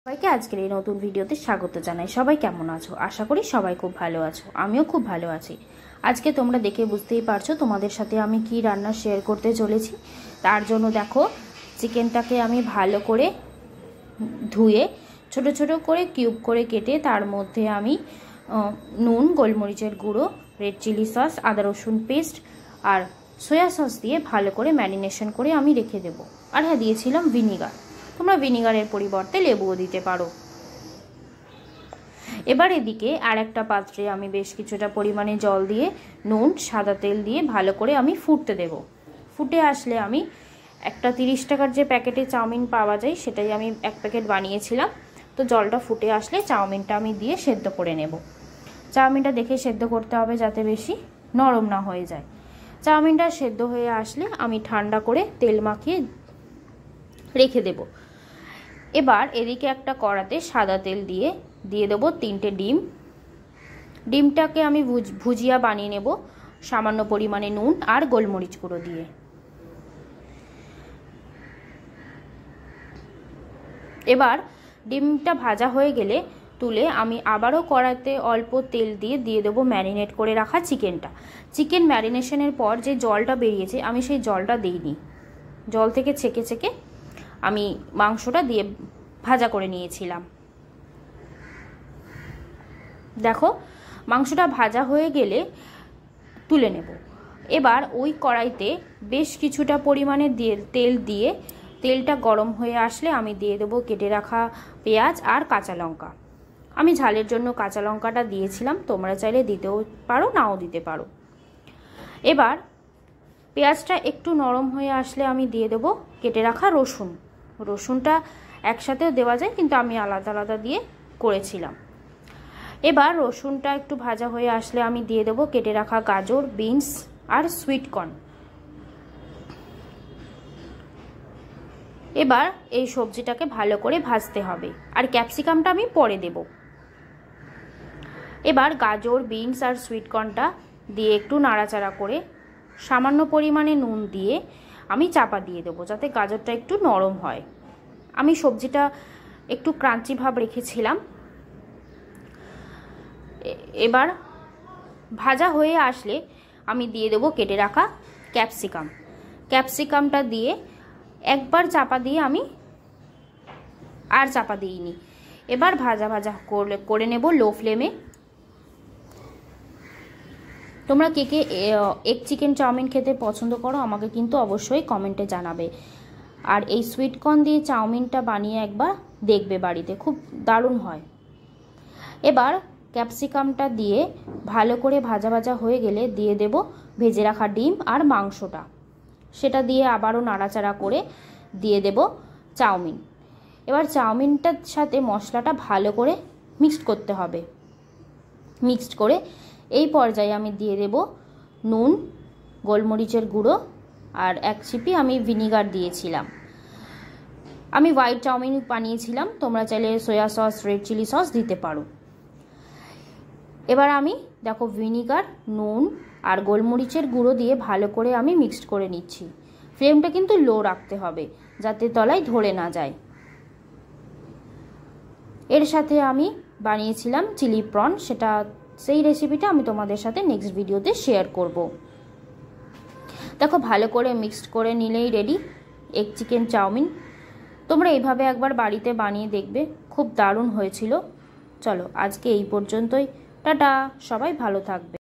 সবাইকে আজকের এই নতুন ভিডিওতে স্বাগত জানাই। সবাই কেমন আছো? আশা করি সবাই খুব ভালো আছো। আমিও খুব ভালো আছি। আজকে তোমরা দেখে বুঝতেই পারছো তোমাদের সাথে আমি কি রান্না শেয়ার করতে চলেছি। তার জন্য দেখো, চিকেনটাকে আমি ভালো করে ধুয়ে ছোট ছোট করে কিউব করে কেটে তার মধ্যে আমি নুন, গোলমরিচের গুঁড়ো, রেড চিলি সস, আদা রসুন পেস্ট আর সয়া সস দিয়ে ভালো করে ম্যারিনেশন করে আমি রেখে দেবো। আর হ্যাঁ, দিয়েছিলাম ভিনিগার। তোমরা ভিনিগারের পরিবর্তে লেবুও দিতে পারো। এবার এদিকে আর একটা পাত্রে আমি বেশ কিছুটা পরিমাণে জল দিয়ে নুন, সাদা তেল দিয়ে ভালো করে আমি ফুটতে দেব। ফুটে আসলে আমি একটা 30 টাকার যে প্যাকেটে চাউমিন পাওয়া যায় সেটাই আমি এক প্যাকেট বানিয়েছিলাম। তো জলটা ফুটে আসলে চাউমিনটা আমি দিয়ে সেদ্ধ করে নেব। চাউমিনটা দেখে সেদ্ধ করতে হবে যাতে বেশি নরম না হয়ে যায়। চাউমিনটা সেদ্ধ হয়ে আসলে আমি ঠান্ডা করে তেল মাখিয়ে রেখে দেব। এবার এদিকে একটা কড়াতে সাদা তেল দিয়ে দেবো 3টে ডিম। ডিমটাকে আমি ভুজিয়া বানিয়ে নেব সামান্য পরিমাণে নুন আর গোলমরিচ গুঁড়ো দিয়ে। এবার ডিমটা ভাজা হয়ে গেলে তুলে আমি আবারও কড়াইতে অল্প তেল দিয়ে দেবো ম্যারিনেট করে রাখা চিকেনটা। চিকেন ম্যারিনেশনের পর যে জলটা বেরিয়েছে আমি সেই জলটা দিইনি। জল থেকে ছেঁকে ছেঁকে আমি মাংসটা দিয়ে ভাজা করে নিয়েছিলাম। দেখো, মাংসটা ভাজা হয়ে গেলে তুলে নেব। এবার ওই কড়াইতে বেশ কিছুটা পরিমাণে তেল দিয়ে তেলটা গরম হয়ে আসলে আমি দিয়ে দেবো কেটে রাখা পেঁয়াজ আর কাঁচা লঙ্কা। আমি ঝালের জন্য কাঁচা লঙ্কাটা দিয়েছিলাম, তোমরা চাইলে দিতেও পারো, নাও দিতে পারো। এবার পেঁয়াজটা একটু নরম হয়ে আসলে আমি দিয়ে দেবো কেটে রাখা রসুন। রসুনটা একসাথেও দেওয়া যায়, কিন্তু আমি আলাদা আলাদা দিয়ে করেছিলাম। এবার রসুনটা একটু ভাজা হয়ে আসলে আমি দিয়ে দেবো কেটে রাখা গাজর, বিনস আর সুইট কর্ন। এবার এই সবজিটাকে ভালো করে ভাজতে হবে, আর ক্যাপসিকামটা আমি পরে দেব। এবার গাজর, বিনস আর সুইট কর্নটা দিয়ে একটু নাড়াচাড়া করে সামান্য পরিমাণে নুন দিয়ে আমি চাপা দিয়ে দেবো যাতে গাজরটা একটু নরম হয়। আমি সবজিটা একটু ক্রাঞ্চি ভাব রেখেছিলাম। এবার ভাজা হয়ে আসলে আমি দিয়ে দেবো কেটে রাখা ক্যাপসিকাম। ক্যাপসিকামটা দিয়ে একবার চাপা দিয়ে আমি আর চাপা দিইনি। এবার ভাজা ভাজা করে নেব লো ফ্লেমে। তোমরা কে কে এগ চিকেন চাউমিন খেতে পছন্দ করো আমাকে কিন্তু অবশ্যই কমেন্টে জানাবে। আর এই সুইট কর্ন দিয়ে চাউমিনটা বানিয়ে একবার দেখবে বাড়িতে, খুব দারুণ হয়। এবার ক্যাপসিকামটা দিয়ে ভালো করে ভাজা ভাজা হয়ে গেলে দিয়ে দেব ভেজে রাখা ডিম আর মাংসটা। সেটা দিয়ে আবারও নাড়াচাড়া করে দিয়ে দেব চাউমিন। এবার চাউমিনটার সাথে মশলাটা ভালো করে মিক্সড করতে হবে। মিক্সড করে এই পর্যায়ে আমি দিয়ে দেব নুন, গোলমরিচের গুঁড়ো আর এক চিপি আমি ভিনিগার দিয়েছিলাম। আমি হোয়াইট চাউমিন বানিয়েছিলাম, তোমরা চাইলে soya sauce, red chilli sauce দিতে পারো। এবার আমি দেখো ভিনিগার, নুন আর গোলমরিচের গুঁড়ো দিয়ে ভালো করে আমি মিক্সড করে নিচ্ছি। ফ্লেমটা কিন্তু লো রাখতে হবে যাতে তলায় ধরে না যায়। এর সাথে আমি বানিয়েছিলাম চিলি প্রন, সেই রেসিপিটা আমি তোমাদের সাথে নেক্সট ভিডিওতে শেয়ার করব। দেখো, ভালো করে মিক্সড করে নিলেই রেডি এগ চিকেন চাউমিন। তোমরা এইভাবে একবার বাড়িতে বানিয়ে দেখবে, খুব দারুণ হয়েছিল। চলো আজকে এই পর্যন্তই, টাটা, সবাই ভালো থাকবে।